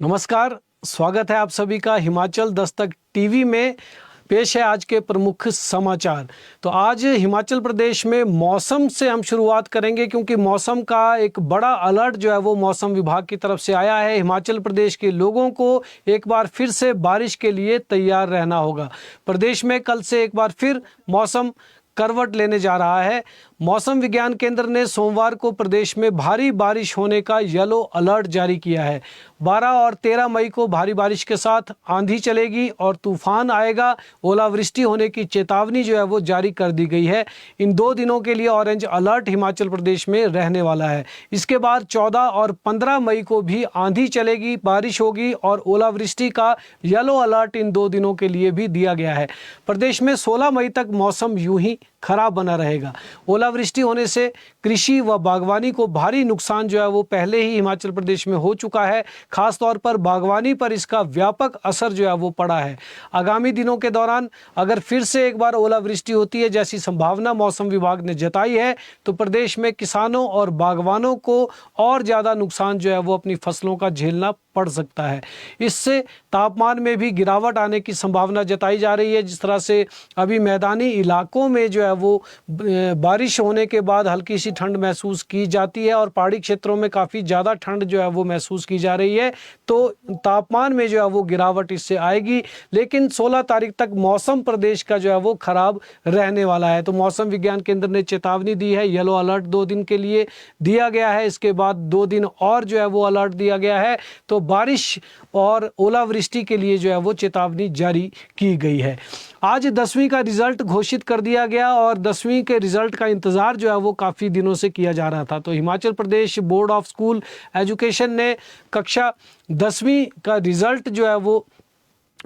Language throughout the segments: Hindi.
नमस्कार, स्वागत है आप सभी का हिमाचल दस्तक टीवी में। पेश है आज के प्रमुख समाचार। तो आज हिमाचल प्रदेश में मौसम से हम शुरुआत करेंगे, क्योंकि मौसम का एक बड़ा अलर्ट जो है वो मौसम विभाग की तरफ से आया है। हिमाचल प्रदेश के लोगों को एक बार फिर से बारिश के लिए तैयार रहना होगा। प्रदेश में कल से एक बार फिर मौसम करवट लेने जा रहा है। मौसम विज्ञान केंद्र ने सोमवार को प्रदेश में भारी बारिश होने का येलो अलर्ट जारी किया है। 12 और 13 मई को भारी बारिश के साथ आंधी चलेगी और तूफान आएगा। ओलावृष्टि होने की चेतावनी जो है वो जारी कर दी गई है। इन 2 दिनों के लिए ऑरेंज अलर्ट हिमाचल प्रदेश में रहने वाला है। इसके बाद 14 और 15 मई को भी आंधी चलेगी, बारिश होगी और ओलावृष्टि का येलो अलर्ट इन 2 दिनों के लिए भी दिया गया है। प्रदेश में 16 मई तक मौसम यूं ही खराब बना रहेगा। ओलावृष्टि होने से कृषि व बागवानी को भारी नुकसान जो है वो पहले ही हिमाचल प्रदेश में हो चुका है। खास तौर पर बागवानी पर इसका व्यापक असर जो है वो पड़ा है। आगामी दिनों के दौरान अगर फिर से एक बार ओलावृष्टि होती है जैसी संभावना मौसम विभाग ने जताई है, तो प्रदेश में किसानों और बागवानों को और ज़्यादा नुकसान जो है वो अपनी फसलों का झेलना पड़ सकता है। इससे तापमान में भी गिरावट आने की संभावना जताई जा रही है। जिस तरह से अभी मैदानी इलाकों में जो है वो बारिश होने के बाद हल्की सी ठंड महसूस की जाती है और पहाड़ी क्षेत्रों में काफ़ी ज़्यादा ठंड जो है वो महसूस की जा रही है, तो तापमान में जो है वो गिरावट इससे आएगी। लेकिन 16 तारीख तक मौसम प्रदेश का जो है वो खराब रहने वाला है। तो मौसम विज्ञान केंद्र ने चेतावनी दी है, येलो अलर्ट 2 दिन के लिए दिया गया है। इसके बाद 2 दिन और जो है वो अलर्ट दिया गया है। तो बारिश और ओलावृष्टि के लिए जो है वो चेतावनी जारी की गई है। आज 10वीं का रिजल्ट घोषित कर दिया गया और 10वीं के रिजल्ट का इंतज़ार जो है वो काफ़ी दिनों से किया जा रहा था। तो Himachal Pradesh board of school education ने कक्षा 10वीं का रिजल्ट जो है वो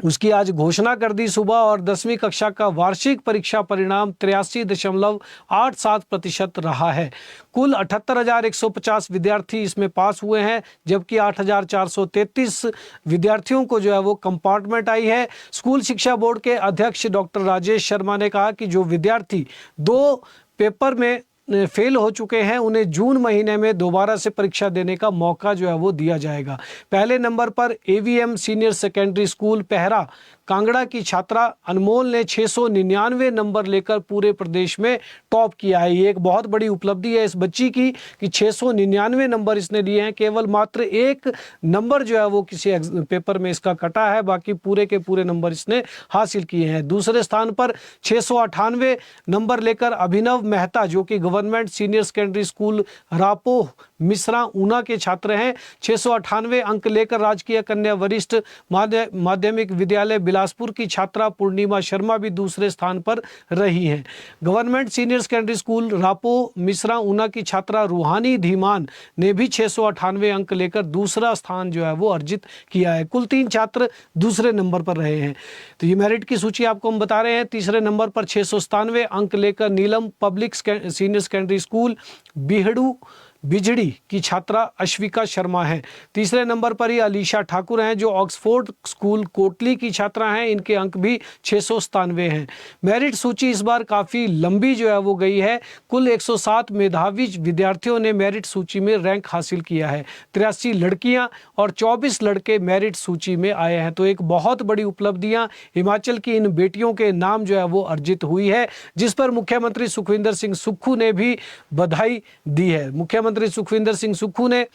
उसकी आज घोषणा कर दी सुबह। और 10वीं कक्षा का वार्षिक परीक्षा परिणाम 83.87% रहा है। कुल 78,150 विद्यार्थी इसमें पास हुए हैं, जबकि 8,433 विद्यार्थियों को जो है वो कंपार्टमेंट आई है। स्कूल शिक्षा बोर्ड के अध्यक्ष डॉक्टर राजेश शर्मा ने कहा कि जो विद्यार्थी 2 पेपर में फेल हो चुके हैं उन्हें जून महीने में दोबारा से परीक्षा देने का मौका जो है वो दिया जाएगा। पहले नंबर पर एवीएम सीनियर सेकेंडरी स्कूल पहरा कांगड़ा की छात्रा अनमोल ने 699 नंबर लेकर पूरे प्रदेश में टॉप किया है। ये एक बहुत बड़ी उपलब्धि है इस बच्ची की कि 699 नंबर इसने लिए हैं। केवल मात्र 1 नंबर जो है वो किसी पेपर में इसका कटा है, बाकी पूरे के पूरे नंबर इसने हासिल किए हैं। दूसरे स्थान पर 698 नंबर लेकर अभिनव मेहता, जो कि government senior secondary school rapport Mishra Una के छात्र हैं। 698 अंक लेकर राजकीय कन्या वरिष्ठ माध्यमिक विद्यालय बिलासपुर की छात्रा पूर्णिमा शर्मा भी दूसरे स्थान पर रही हैं। Government senior secondary school rapport Mishra Una की छात्रा रूहानी धीमान ने भी 698 अंक लेकर दूसरा स्थान जो है वो अर्जित किया है। कुल 3 छात्र दूसरे नंबर पर रहे हैं। तो ये मेरिट की सूची आपको हम बता रहे हैं। तीसरे नंबर पर 697 अंक लेकर नीलम पब्लिक सीनियर सेकेंडरी स्कूल बिहड़ू बिजड़ी की छात्रा अश्विका शर्मा हैं। तीसरे नंबर पर ही अलीशा ठाकुर हैं, जो ऑक्सफोर्ड स्कूल कोटली की छात्रा हैं। इनके अंक भी 697 हैं। मेरिट सूची इस बार काफ़ी लंबी जो है वो गई है। कुल 107 मेधावी विद्यार्थियों ने मेरिट सूची में रैंक हासिल किया है। 83 लड़कियां और 24 लड़के मेरिट सूची में आए हैं। तो एक बहुत बड़ी उपलब्धियां हिमाचल की इन बेटियों के नाम जो है वो अर्जित हुई है, जिस पर मुख्यमंत्री सुखविंदर सिंह सुक्खू ने भी बधाई दी है। मुख्यमंत्री सुखविंदर सिंह सुक्खू ने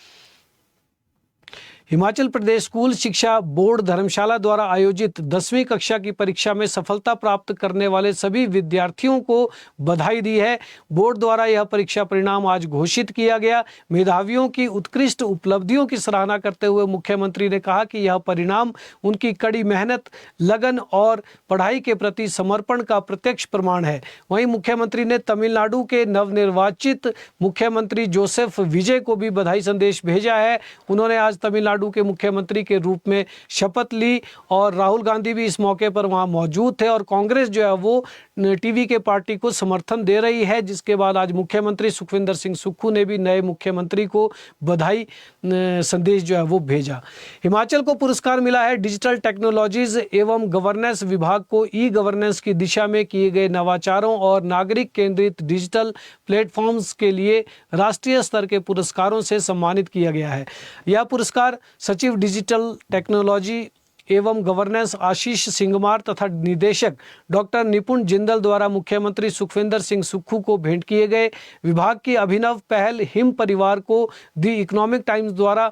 हिमाचल प्रदेश स्कूल शिक्षा बोर्ड धर्मशाला द्वारा आयोजित 10वीं कक्षा की परीक्षा में सफलता प्राप्त करने वाले सभी विद्यार्थियों को बधाई दी है। बोर्ड द्वारा यह परीक्षा परिणाम आज घोषित किया गया। मेधावियों की उत्कृष्ट उपलब्धियों की सराहना करते हुए मुख्यमंत्री ने कहा कि यह परिणाम उनकी कड़ी मेहनत, लगन और पढ़ाई के प्रति समर्पण का प्रत्यक्ष प्रमाण है। वहीं मुख्यमंत्री ने तमिलनाडु के नवनिर्वाचित मुख्यमंत्री जोसेफ विजय को भी बधाई संदेश भेजा है। उन्होंने आज तमिलनाडु के मुख्यमंत्री के रूप में शपथ ली और राहुल गांधी भी इस मौके पर वहां मौजूद थे और कांग्रेस जो है वो टीवी के पार्टी को समर्थन दे रही है, जिसके बाद आज मुख्यमंत्री सुखविंदर सिंह सुक्खू ने भी नए मुख्यमंत्री को बधाई संदेश जो है वो भेजा। हिमाचल को पुरस्कार मिला है डिजिटल टेक्नोलॉजीज एवं गवर्नेंस विभाग को ई गवर्नेंस की दिशा में किए गए नवाचारों और नागरिक केंद्रित डिजिटल प्लेटफॉर्म्स के लिए राष्ट्रीय स्तर के पुरस्कारों से सम्मानित किया गया है। यह पुरस्कार सचिव डिजिटल टेक्नोलॉजी एवं गवर्नेंस आशीष सिंगमार तथा निदेशक डॉक्टर निपुण जिंदल द्वारा मुख्यमंत्री सुखविंदर सिंह सुक्खू को भेंट किए गए। विभाग की अभिनव पहल हिम परिवार को द इकोनॉमिक टाइम्स द्वारा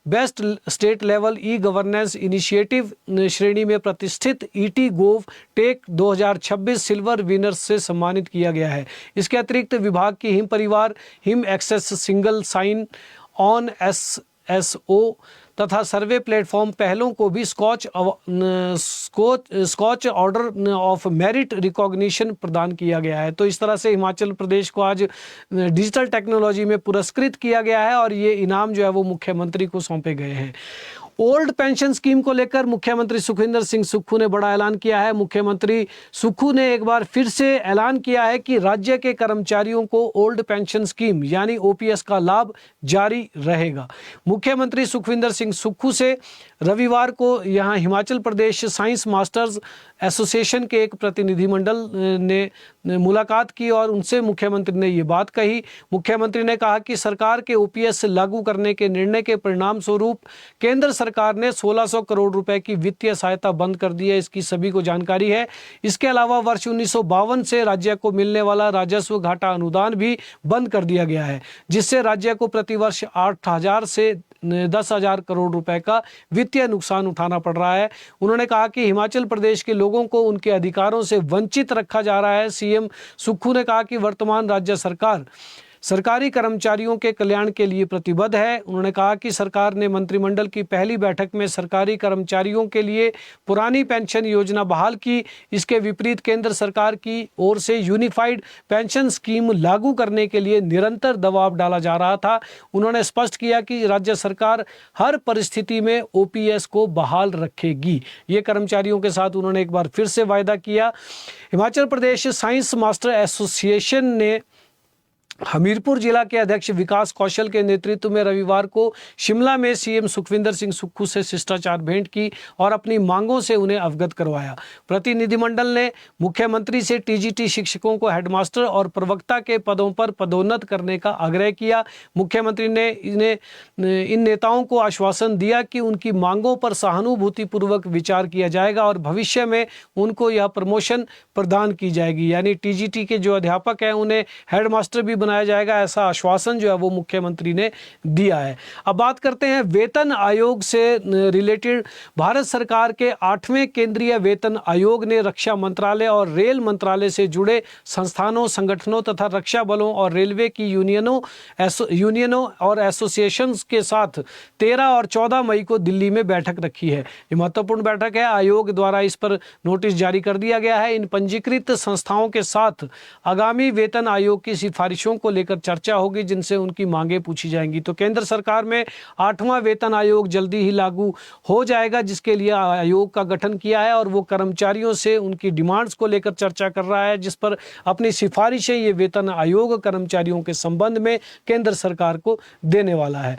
best state level e governance initiative श्रेणी में प्रतिष्ठित ET Gov Tech 2026 silver winners से सम्मानित किया गया है। इसके अतिरिक्त विभाग की Him Parivar, Him access single sign on SSO तथा सर्वे प्लेटफॉर्म पहलों को भी Skoch order of merit recognition प्रदान किया गया है। तो इस तरह से हिमाचल प्रदेश को आज डिजिटल टेक्नोलॉजी में पुरस्कृत किया गया है और ये इनाम जो है वो मुख्यमंत्री को सौंपे गए हैं। ओल्ड पेंशन स्कीम को लेकर मुख्यमंत्री सुखविंदर सिंह सुक्खू ने बड़ा ऐलान किया है। मुख्यमंत्री सुक्खू ने एक बार फिर से ऐलान किया है कि राज्य के कर्मचारियों को ओल्ड पेंशन स्कीम यानी OPS का लाभ जारी रहेगा। मुख्यमंत्री सुखविंदर सिंह सुक्खू से रविवार को यहां Himachal Pradesh science masters association के एक प्रतिनिधिमंडल ने मुलाकात की और उनसे मुख्यमंत्री ने ये बात कही। मुख्यमंत्री ने कहा कि सरकार के OPS लागू करने के निर्णय के परिणाम स्वरूप केंद्र सरकार ने 1600 करोड़ रुपए की वित्तीय सहायता बंद कर दी है, इसकी सभी को जानकारी है। इसके अलावा वर्ष 1952 से राज्य को मिलने वाला राजस्व घाटा अनुदान भी बंद कर दिया गया है, जिससे राज्य को प्रतिवर्ष 8000 से 10,000 करोड़ रुपए का वित्तीय नुकसान उठाना पड़ रहा है। उन्होंने कहा कि हिमाचल प्रदेश के लोगों को उनके अधिकारों से वंचित रखा जा रहा है। सीएम सुक्खू ने कहा कि वर्तमान राज्य सरकार सरकारी कर्मचारियों के कल्याण के लिए प्रतिबद्ध है। उन्होंने कहा कि सरकार ने मंत्रिमंडल की पहली बैठक में सरकारी कर्मचारियों के लिए पुरानी पेंशन योजना बहाल की। इसके विपरीत केंद्र सरकार की ओर से यूनिफाइड पेंशन स्कीम लागू करने के लिए निरंतर दबाव डाला जा रहा था। उन्होंने स्पष्ट किया कि राज्य सरकार हर परिस्थिति में OPS को बहाल रखेगी। ये कर्मचारियों के साथ उन्होंने एक बार फिर से वायदा किया। Himachal Pradesh science master association ने हमीरपुर जिला के अध्यक्ष विकास कौशल के नेतृत्व में रविवार को शिमला में सीएम सुखविंदर सिंह सुक्खू से शिष्टाचार भेंट की और अपनी मांगों से उन्हें अवगत करवाया। प्रतिनिधिमंडल ने मुख्यमंत्री से TGT शिक्षकों को हेडमास्टर और प्रवक्ता के पदों पर पदोन्नत करने का आग्रह किया। मुख्यमंत्री ने इन नेताओं को आश्वासन दिया कि उनकी मांगों पर सहानुभूतिपूर्वक विचार किया जाएगा और भविष्य में उनको यह प्रमोशन प्रदान की जाएगी। यानी TGT के जो अध्यापक हैं उन्हें हेडमास्टर भी बनाया जाएगा, ऐसा आश्वासन जो है वो मुख्यमंत्री ने दिया है। अब बात करते हैं वेतन आयोग से रिलेटेड। भारत सरकार के 8वें केंद्रीय वेतन आयोग ने रक्षा मंत्रालय और रेल मंत्रालय से जुड़े संस्थानों, संगठनों तथा रक्षा बलों और रेलवे की यूनियनों और एसोसिएशंस के साथ 13 और 14 मई को दिल्ली में बैठक रखी है। ये महत्वपूर्ण बैठक है। आयोग द्वारा इस पर नोटिस जारी कर दिया गया है। इन पंजीकृत संस्थाओं के साथ आगामी वेतन आयोग की सिफारिशों को लेकर चर्चा होगी, जिनसे उनकी मांगे पूछी जाएंगी। तो केंद्र सरकार में 8वां वेतन आयोग जल्दी ही लागू हो जाएगा, जिसके लिए आयोग का गठन किया है और वो कर्मचारियों से उनकी डिमांड्स को लेकर चर्चा कर रहा है, जिस पर अपनी सिफारिशें ये वेतन आयोग कर्मचारियों के संबंध में केंद्र सरकार को देने वाला है।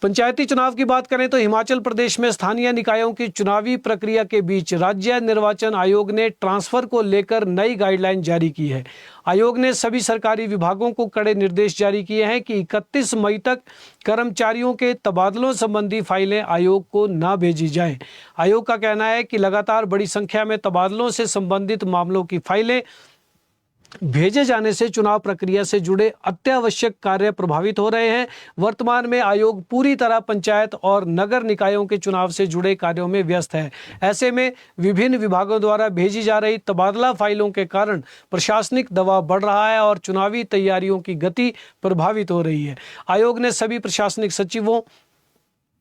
पंचायती चुनाव की बात करें तो हिमाचल प्रदेश में स्थानीय निकायों की चुनावी प्रक्रिया के बीच राज्य निर्वाचन आयोग ने ट्रांसफर को लेकर नई गाइडलाइन जारी की है। आयोग ने सभी सरकारी विभागों को कड़े निर्देश जारी किए हैं कि 31 मई तक कर्मचारियों के तबादलों संबंधी फाइलें आयोग को न भेजी जाएं। आयोग का कहना है कि लगातार बड़ी संख्या में तबादलों से संबंधित मामलों की फाइलें भेजे जाने से चुनाव प्रक्रिया से जुड़े अत्यावश्यक कार्य प्रभावित हो रहे हैं। वर्तमान में आयोग पूरी तरह पंचायत और नगर निकायों के चुनाव से जुड़े कार्यों में व्यस्त है। ऐसे में विभिन्न विभागों द्वारा भेजी जा रही तबादला फाइलों के कारण प्रशासनिक दबाव बढ़ रहा है और चुनावी तैयारियों की गति प्रभावित हो रही है। आयोग ने सभी प्रशासनिक सचिवों,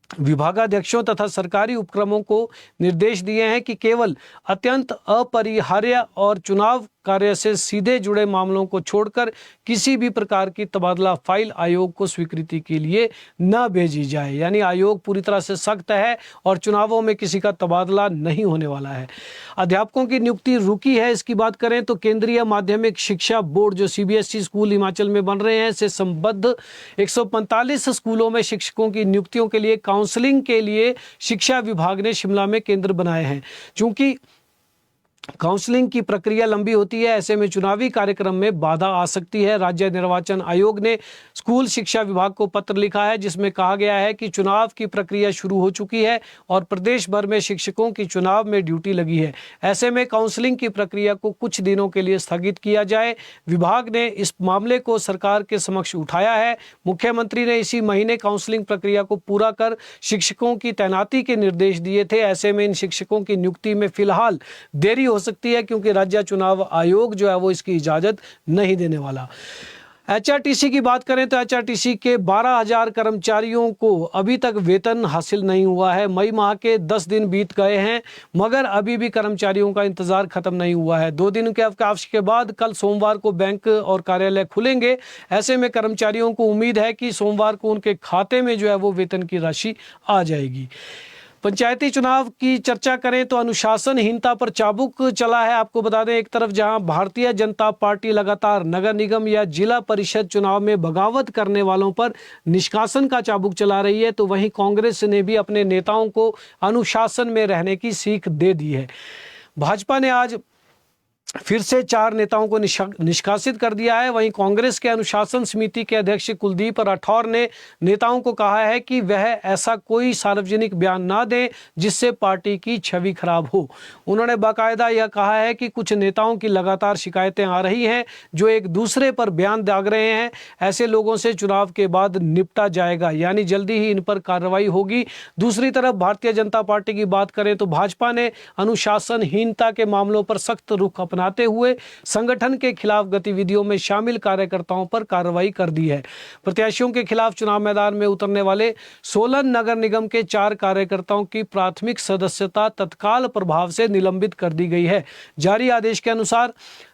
विभागाध्यक्षों तथा सरकारी उपक्रमों को निर्देश दिए हैं कि केवल अत्यंत अपरिहार्य और चुनाव कार्य से सीधे जुड़े मामलों को छोड़कर किसी भी प्रकार की तबादला फाइल आयोग को स्वीकृति के लिए न भेजी जाए। यानी आयोग पूरी तरह से सख्त है और चुनावों में किसी का तबादला नहीं होने वाला है। अध्यापकों की नियुक्ति रुकी है, इसकी बात करें तो केंद्रीय माध्यमिक शिक्षा बोर्ड जो सीबीएसई स्कूल हिमाचल में बन रहे हैं से संबद्ध 145 स्कूलों में शिक्षकों की नियुक्तियों के लिए काउंसलिंग के लिए शिक्षा विभाग ने शिमला में केंद्र बनाए हैं। चूंकि काउंसलिंग की प्रक्रिया लंबी होती है, ऐसे में चुनावी कार्यक्रम में बाधा आ सकती है। राज्य निर्वाचन आयोग ने स्कूल शिक्षा विभाग को पत्र लिखा है जिसमें कहा गया है कि चुनाव की प्रक्रिया शुरू हो चुकी है और प्रदेश भर में शिक्षकों की चुनाव में ड्यूटी लगी है। ऐसे में काउंसलिंग की प्रक्रिया को कुछ दिनों के लिए स्थगित किया जाए। विभाग ने इस मामले को सरकार के समक्ष उठाया है। मुख्यमंत्री ने इसी महीने काउंसलिंग प्रक्रिया को पूरा कर शिक्षकों की तैनाती के निर्देश दिए थे। ऐसे में इन शिक्षकों की नियुक्ति में फिलहाल देरी हो सकती है क्योंकि राज्य चुनाव आयोग जो है वो इसकी इजाजत नहीं देने वाला। एचआरटीसी की बात करें तो एचआरटीसी के 12,000 कर्मचारियों को अभी तक वेतन हासिल नहीं हुआ है। मई माह के 10 दिन बीत गए हैं मगर अभी भी कर्मचारियों का इंतजार खत्म नहीं हुआ है। 2 दिन के अवकाश के बाद कल सोमवार को बैंक और कार्यालय खुलेंगे। ऐसे में कर्मचारियों को उम्मीद है कि सोमवार को उनके खाते में जो है वो वेतन की राशि आ जाएगी। पंचायती चुनाव की चर्चा करें तो अनुशासनहीनता पर चाबुक चला है। आपको बता दें, एक तरफ जहां भारतीय जनता पार्टी लगातार नगर निगम या जिला परिषद चुनाव में बगावत करने वालों पर निष्कासन का चाबुक चला रही है, तो वहीं कांग्रेस ने भी अपने नेताओं को अनुशासन में रहने की सीख दे दी है। भाजपा ने आज फिर से 4 नेताओं को निष्कासित कर दिया है। वहीं कांग्रेस के अनुशासन समिति के अध्यक्ष कुलदीप राठौर ने नेताओं को कहा है कि वह ऐसा कोई सार्वजनिक बयान ना दें जिससे पार्टी की छवि खराब हो। उन्होंने बाकायदा यह कहा है कि कुछ नेताओं की लगातार शिकायतें आ रही हैं जो एक दूसरे पर बयान दाग रहे हैं। ऐसे लोगों से चुनाव के बाद निपटा जाएगा, यानी जल्दी ही इन पर कार्रवाई होगी। दूसरी तरफ भारतीय जनता पार्टी की बात करें तो भाजपा ने अनुशासनहीनता के मामलों पर सख्त रुख अपनाते हुए संगठन के खिलाफ गतिविधियों में शामिल कार्यकर्ताओं पर कार्रवाई कर दी है। प्रत्याशियों के खिलाफ चुनाव मैदान में उतरने वाले सोलन नगर निगम के 4 कार्यकर्ताओं की प्राथमिक सदस्यता तत्काल प्रभाव से निलंबित कर दी गई है। जारी आदेश के अनुसार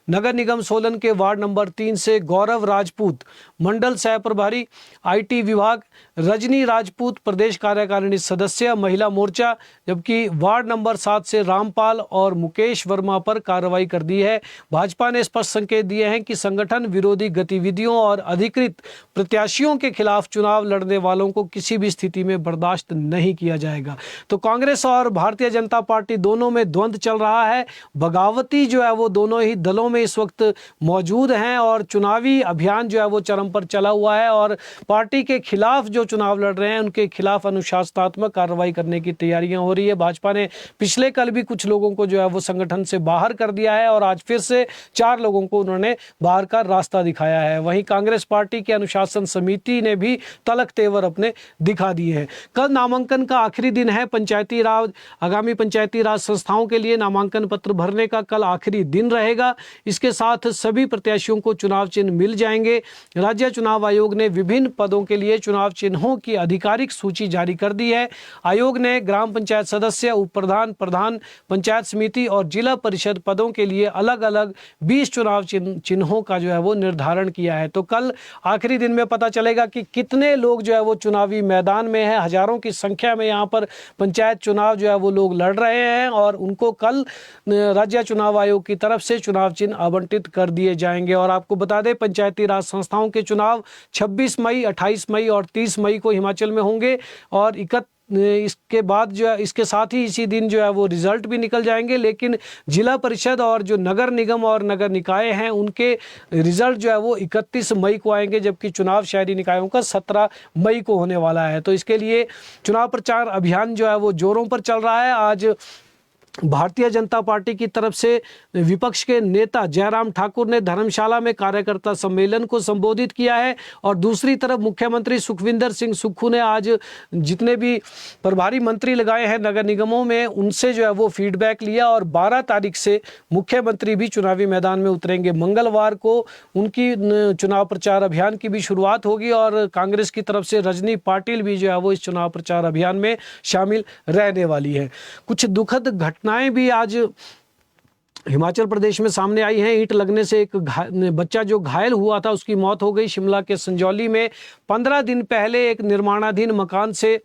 नगर निगम सोलन के वार्ड नंबर 3 से गौरव राजपूत मंडल सह प्रभारी, आईटी विभाग रजनी राजपूत प्रदेश कार्यकारिणी सदस्य महिला मोर्चा, जबकि वार्ड नंबर 7 से रामपाल और मुकेश वर्मा पर कार्रवाई कर दी है। भाजपा ने स्पष्ट संकेत दिए हैं कि संगठन विरोधी गतिविधियों और अधिकृत प्रत्याशियों के खिलाफ चुनाव लड़ने वालों को किसी भी स्थिति में बर्दाश्त नहीं किया जाएगा। तो कांग्रेस और भारतीय जनता पार्टी दोनों में द्वंद्व चल रहा है। बगावती जो है वो दोनों ही दलों में इस वक्त मौजूद हैं और चुनावी अभियान जो है वो चरम पर चला हुआ है और पार्टी के खिलाफ जो चुनाव लड़ रहे हैं उनके खिलाफ अनुशासनात्मक कार्रवाई करने की तैयारियां हो रही है। भाजपा ने पिछले कल भी कुछ लोगों को जो है वो संगठन से बाहर कर दिया है और आज फिर से 4 लोगों को उन्होंने बाहर का रास्ता दिखाया है। वहीं कांग्रेस पार्टी की अनुशासन समिति ने भी तलक तेवर अपने दिखा दिए हैं। कल नामांकन का आखिरी दिन है। पंचायती राज आगामी पंचायती राज संस्थाओं के लिए नामांकन पत्र भरने का कल आखिरी दिन रहेगा। इसके साथ सभी प्रत्याशियों को चुनाव चिन्ह मिल जाएंगे। राज्य चुनाव आयोग ने विभिन्न पदों के लिए चुनाव चिन्हों की आधिकारिक सूची जारी कर दी है। आयोग ने ग्राम पंचायत सदस्य, उप प्रधान, प्रधान पंचायत समिति और जिला परिषद पदों के लिए अलग अलग 20 चुनाव चिन्हों का जो है वो निर्धारण किया है। तो कल आखिरी दिन में पता चलेगा कि कितने लोग जो है वो चुनावी मैदान में है। हजारों की संख्या में यहाँ पर पंचायत चुनाव जो है वो लोग लड़ रहे हैं और उनको कल राज्य चुनाव आयोग की तरफ से चुनाव चिन्ह आवंटित कर दिए जाएंगे। और आपको बता दें, पंचायती राज संस्थाओं के चुनाव 26 मई, 28 मई और 30 मई को हिमाचल में होंगे और इसके बाद जो है इसके साथ ही इसी दिन जो है वो रिजल्ट भी निकल जाएंगे। लेकिन जिला परिषद और जो नगर निगम और नगर निकाय हैं उनके रिजल्ट जो है वो 31 मई को आएंगे, जबकि चुनाव शहरी निकायों का 17 मई को होने वाला है। तो इसके लिए चुनाव प्रचार अभियान जो है वो जोरों पर चल रहा है। आज भारतीय जनता पार्टी की तरफ से विपक्ष के नेता जयराम ठाकुर ने धर्मशाला में कार्यकर्ता सम्मेलन को संबोधित किया है और दूसरी तरफ मुख्यमंत्री सुखविंदर सिंह सुक्खू ने आज जितने भी प्रभारी मंत्री लगाए हैं नगर निगमों में उनसे जो है वो फीडबैक लिया और 12 तारीख से मुख्यमंत्री भी चुनावी मैदान में उतरेंगे। मंगलवार को उनकी चुनाव प्रचार अभियान की भी शुरुआत होगी और कांग्रेस की तरफ से रजनी पाटिल भी जो है वो इस चुनाव प्रचार अभियान में शामिल रहने वाली है। कुछ दुखद घटनाएं भी आज हिमाचल प्रदेश में सामने आई है। ईंट लगने से एक बच्चा जो घायल हुआ था उसकी मौत हो गई। शिमला के संजौली में 15 दिन पहले एक निर्माणाधीन मकान से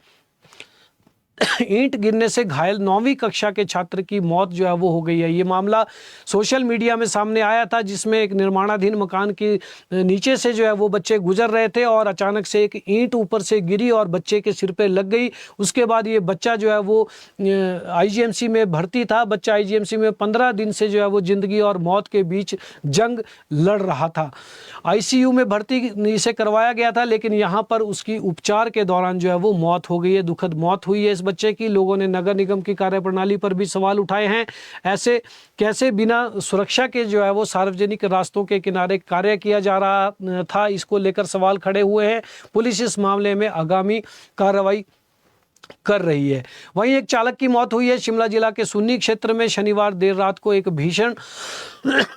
ईंट गिरने से घायल 9वीं कक्षा के छात्र की मौत जो है वो हो गई है। ये मामला सोशल मीडिया में सामने आया था, जिसमें एक निर्माणाधीन मकान के नीचे से जो है वो बच्चे गुजर रहे थे और अचानक से एक ईंट ऊपर से गिरी और बच्चे के सिर पे लग गई। उसके बाद ये बच्चा जो है वो आईजीएमसी में भर्ती था। बच्चा आईजीएमसी में 15 दिन से जो है वो जिंदगी और मौत के बीच जंग लड़ रहा था। आईसीयू में भर्ती इसे करवाया गया था, लेकिन यहाँ पर उसकी उपचार के दौरान जो है वो मौत हो गई है। दुखद मौत हुई है इस बच्चे की। लोगों ने नगर निगम की कार्यप्रणाली पर भी सवाल उठाए हैं। ऐसे कैसे बिना सुरक्षा के जो है वो सार्वजनिक रास्तों के किनारे कार्य किया जा रहा था, इसको लेकर सवाल खड़े हुए हैं। पुलिस इस मामले में आगामी कार्रवाई कर रही है। वहीं एक चालक की मौत हुई है। शिमला जिला के सुन्नी क्षेत्र में शनिवार देर रात को एक भीषण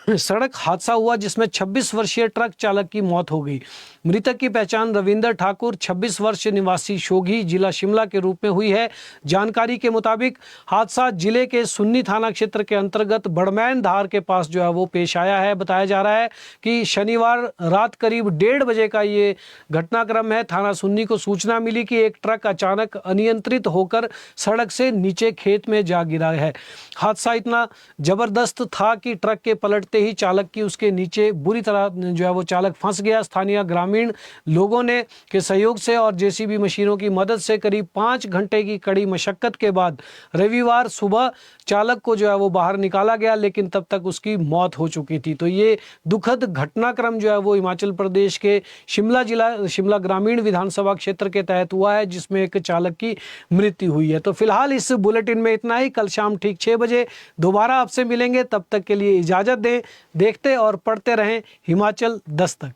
सड़क हादसा हुआ, जिसमें 26 वर्षीय ट्रक चालक की मौत हो गई। मृतक की पहचान रविंदर ठाकुर 26 वर्ष निवासी शोघी जिला शिमला के रूप में हुई है। जानकारी के मुताबिक हादसा जिले के सुन्नी थाना क्षेत्र के अंतर्गत बड़मैन धार के पास जो है वो पेश आया है। बताया जा रहा है कि शनिवार रात करीब 1:30 बजे का ये घटनाक्रम है। थाना सुन्नी को सूचना मिली कि एक ट्रक अचानक अनियंत्रित होकर सड़क से नीचे खेत में जा गिरा है। हादसा इतना जबरदस्त था कि ट्रक के पलटते ही चालक की उसके नीचे बुरी तरह जो है वो चालक फंस गया। स्थानीय ग्रामीण लोगों ने के सहयोग से और जेसीबी मशीनों की मदद से करीब 5 घंटे की कड़ी मशक्कत के बाद रविवार सुबह चालक को जो है वो बाहर निकाला गया, लेकिन तब तक उसकी मौत हो चुकी थी। तो ये दुखद घटनाक्रम जो है वो हिमाचल प्रदेश के शिमला ग्रामीण विधानसभा क्षेत्र के तहत हुआ है, जिसमें एक चालक की मृत्यु हुई है। तो फिलहाल इस बुलेटिन में इतना ही। कल शाम ठीक 6 बजे दोबारा आपसे मिलेंगे। तब तक के लिए इजाजत दें। देखते और पढ़ते रहें हिमाचल दस्तक।